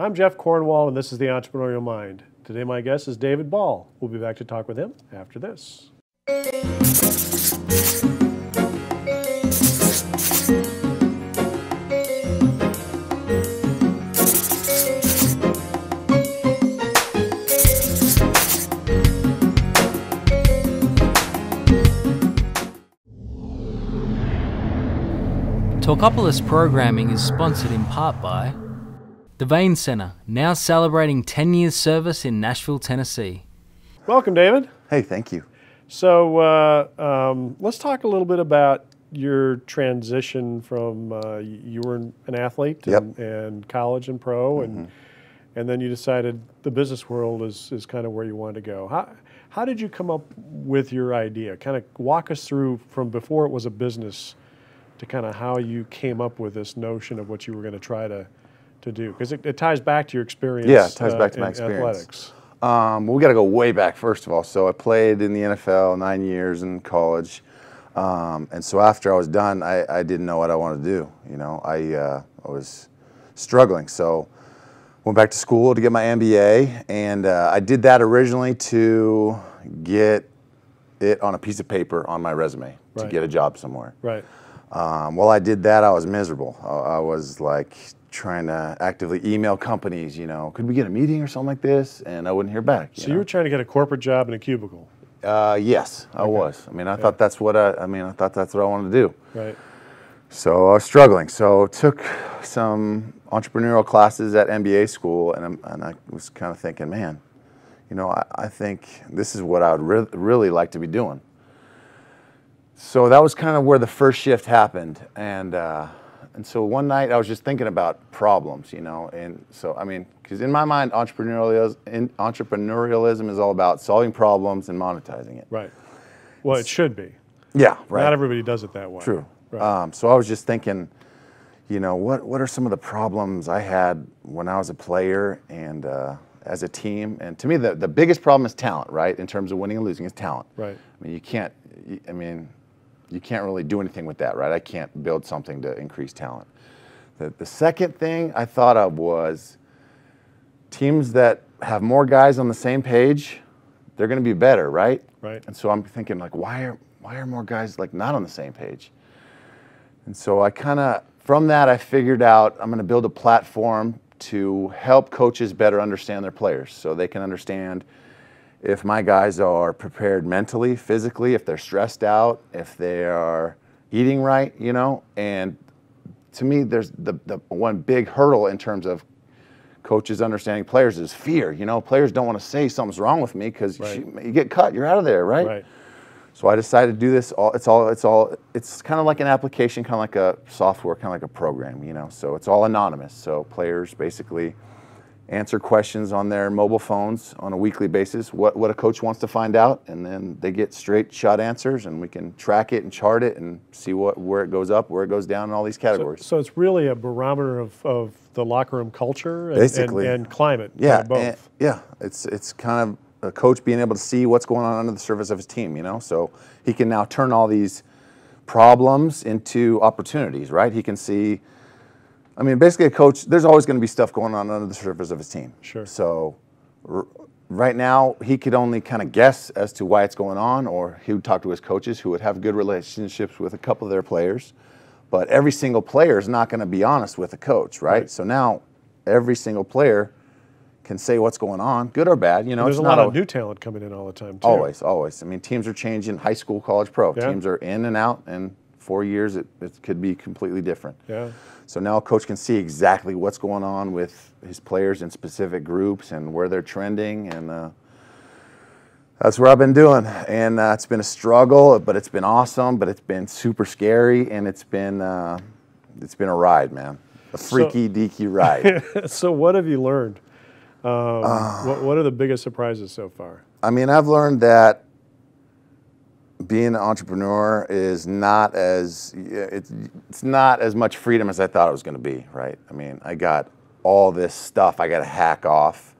I'm Jeff Cornwall, and this is the Entrepreneurial Mind. Today my guest is David Ball. We'll be back to talk with him after this. Talkapolis programming is sponsored in part by the Vane Center, now celebrating 10 years service in Nashville, Tennessee. Welcome, David. Hey, thank you. So let's talk a little bit about your transition from you were an athlete and college and pro, and then you decided the business world is kind of where you wanted to go. How did you come up with your idea? Kind of walk us through from before it was a business to kind of how you came up with this notion of what you were going to try to do, because it ties back to your experience. Yeah, it ties back to my experience. Athletics. Well, we got to go way back first of all. So I played in the NFL 9 years in college, and so after I was done, I didn't know what I wanted to do. You know, I was struggling, so went back to school to get my MBA, and I did that originally to get it on a piece of paper on my resume to get a job somewhere. Right. While I did that, I was miserable. I was like trying to actively email companies, you know, could we get a meeting or something like this? And I wouldn't hear back. So you were trying to get a corporate job in a cubicle? Yes, I was. I mean, I thought that's what I thought that's what I wanted to do. Right. So I was struggling. So took some entrepreneurial classes at MBA school, and I was kind of thinking, man, you know, I think this is what I would really like to be doing. So that was kind of where the first shift happened, and so one night I was just thinking about problems, you know, and so I mean, because in my mind, entrepreneurialism is all about solving problems and monetizing it. Right. Well, it should be. Yeah. Right. Not everybody does it that way. True. Right. So I was just thinking, you know, what are some of the problems I had when I was a player and as a team? And to me, the biggest problem is talent, right? In terms of winning and losing, is talent. Right. I mean, you can't really do anything with that, right? I can't build something to increase talent. The second thing I thought of was teams that have more guys on the same page, they're going to be better, right? Right. And so I'm thinking, like, why are more guys like not on the same page? And so I kind of, from that, I figured out I'm going to build a platform to help coaches better understand their players, so they can understand if my guys are prepared mentally, physically, if they're stressed out, if they are eating right, you know. And to me, there's the one big hurdle in terms of coaches understanding players is fear. You know, players don't want to say something's wrong with me because you get cut, you're out of there, right? Right. So I decided to do this. It's kind of like an application, kind of like a software, kind of like a program, you know. So it's all anonymous. So players basically answer questions on their mobile phones on a weekly basis, what a coach wants to find out, and then they get straight shot answers, and we can track it and chart it and see where it goes up, where it goes down in all these categories. So it's really a barometer of the locker room culture and climate. Yeah, both. It's kind of a coach being able to see what's going on under the surface of his team, you know, so he can now turn all these problems into opportunities, right? He can see, I mean, basically a coach, there's always going to be stuff going on under the surface of his team. Sure. So right now, he could only kind of guess as to why it's going on, or he would talk to his coaches who would have good relationships with a couple of their players. But every single player is not going to be honest with the coach, right? So now every single player can say what's going on, good or bad. You know, there's a lot of new talent coming in all the time, too. Always. I mean, teams are changing, high school, college, pro. Yeah. Teams are in and out, and 4 years, it could be completely different. Yeah. So now a coach can see exactly what's going on with his players in specific groups and where they're trending, and that's what I've been doing. And it's been a struggle, but it's been awesome, but it's been super scary, and it's been a ride, man. A freaky deaky ride. So what have you learned? What are the biggest surprises so far? I mean, I've learned that being an entrepreneur is not as it's not as much freedom as I thought it was going to be, right? I mean, I got all this stuff I got to hack off,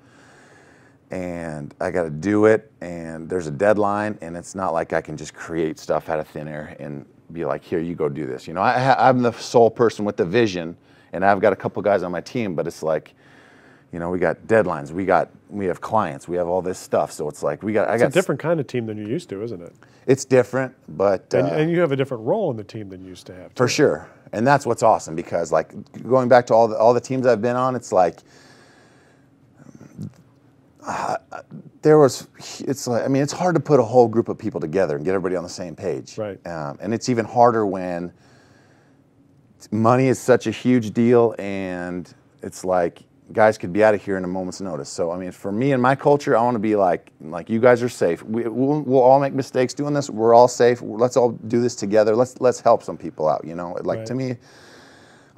and I got to do it, and there's a deadline, and it's not like I can just create stuff out of thin air and be like, here, you go do this. You know, I'm the sole person with the vision, and I've got a couple guys on my team, but it's like, You know, we got deadlines, we have clients, we have all this stuff. So it's like It's a different kind of team than you're used to, isn't it? It's different, but and you have a different role in the team than you used to have. Too. For sure, and that's what's awesome, because like going back to all the teams I've been on, it's like it's like, I mean, it's hard to put a whole group of people together and get everybody on the same page. Right. And it's even harder when money is such a huge deal, and it's like guys could be out of here in a moment's notice. So I mean, for me and my culture, I want to be like you guys are safe. We'll all make mistakes doing this. We're all safe. Let's all do this together. Let's help some people out. You know, like to me,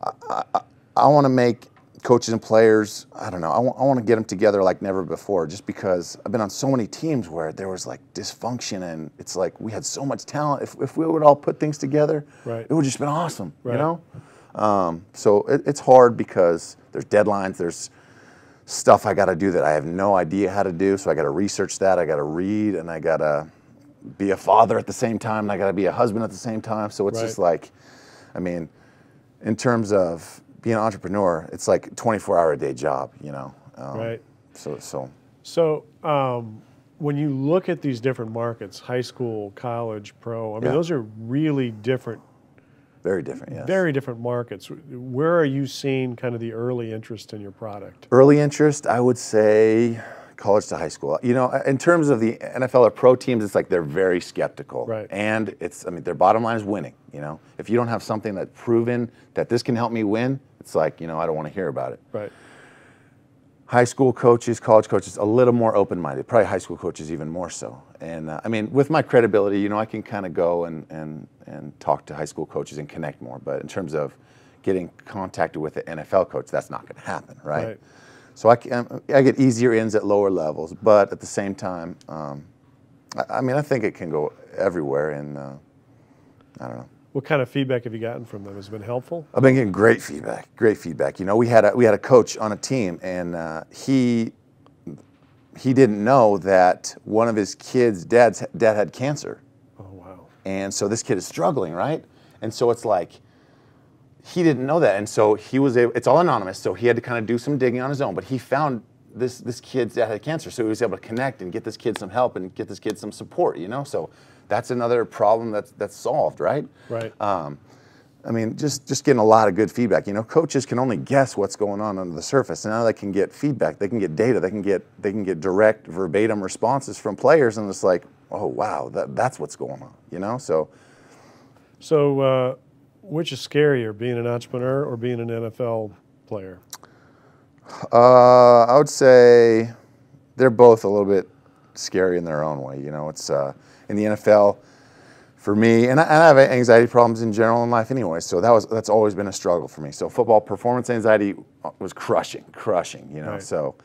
I want to make coaches and players, I don't know, I want to get them together like never before, just because I've been on so many teams where there was like dysfunction, and it's like we had so much talent. If we would all put things together, it would just been awesome, you know? So it's hard because there's deadlines, there's stuff I got to do that I have no idea how to do, so I got to research that, I got to read, and I got to be a father at the same time, and I got to be a husband at the same time. So it's just like, I mean, in terms of being an entrepreneur, it's like a 24-hour-a-day job, you know. So when you look at these different markets, high school, college, pro, I mean, those are really different. Very different, yes. Very different markets. Where are you seeing kind of the early interest in your product? Early interest, I would say college to high school. You know, in terms of the NFL or pro teams, it's like they're very skeptical. And it's, I mean, their bottom line is winning, you know. If you don't have something that's proven that this can help me win, it's like, you know, I don't want to hear about it. High school coaches, college coaches, a little more open-minded. Probably high school coaches even more so. And I mean, with my credibility, you know, I can kind of go and talk to high school coaches and connect more. But in terms of getting contacted with an NFL coach, that's not going to happen, right? So I get easier ins at lower levels, but at the same time, I mean, I think it can go everywhere, and I don't know. What kind of feedback have you gotten from them? Has it been helpful? I've been getting great feedback, great feedback. You know, we had a coach on a team, and he didn't know that one of his kids' dad had cancer. Oh, wow. And so this kid is struggling, right? And so it's like, he didn't know that, and so he was able, it's all anonymous, so he had to kind of do some digging on his own, but he found this kid's dad had cancer, so he was able to connect and get this kid some help and get this kid some support, you know? So that's another problem that's solved, right? I mean, just getting a lot of good feedback. You know, coaches can only guess what's going on under the surface, and now they can get feedback, they can get data, they can get direct, verbatim responses from players, and it's like, oh wow, that's what's going on, you know? So which is scarier, being an entrepreneur or being an NFL player? I would say they're both a little bit scary in their own way. You know, it's in the NFL for me, and I have anxiety problems in general in life anyway, so that's always been a struggle for me. So football performance anxiety was crushing, you know. So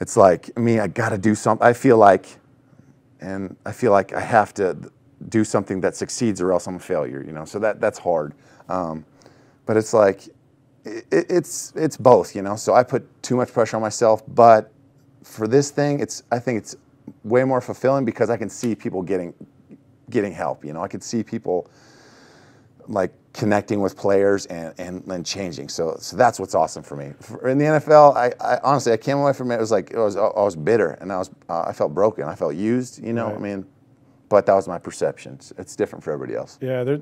it's like, I got to do something. I feel like I have to do something that succeeds or else I'm a failure, you know. So that's hard. But it's like it's both, you know. So I put too much pressure on myself, but for this thing, I think it's way more fulfilling because I can see people getting help, you know. I could see people like connecting with players and changing. So that's what's awesome for me. In the NFL, I honestly, I came away from it. It was like I was bitter, and I felt broken. I felt used, you know. I mean, but that was my perception. It's different for everybody else. Yeah,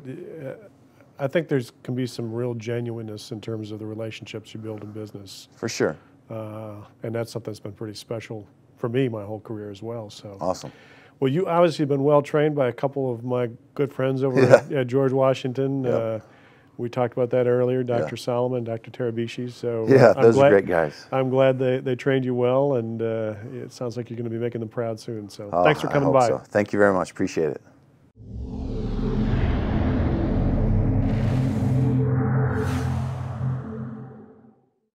I think can be some real genuineness in terms of the relationships you build in business. For sure. And that's something that's been pretty special for me my whole career as well. So awesome. Well, you obviously have been well trained by a couple of my good friends over at George Washington. We talked about that earlier, Dr. Solomon, Dr. Terabishi. So those are great guys. I'm glad they trained you well, and it sounds like you're going to be making them proud soon. So thanks for coming by. So. Thank you very much. Appreciate it.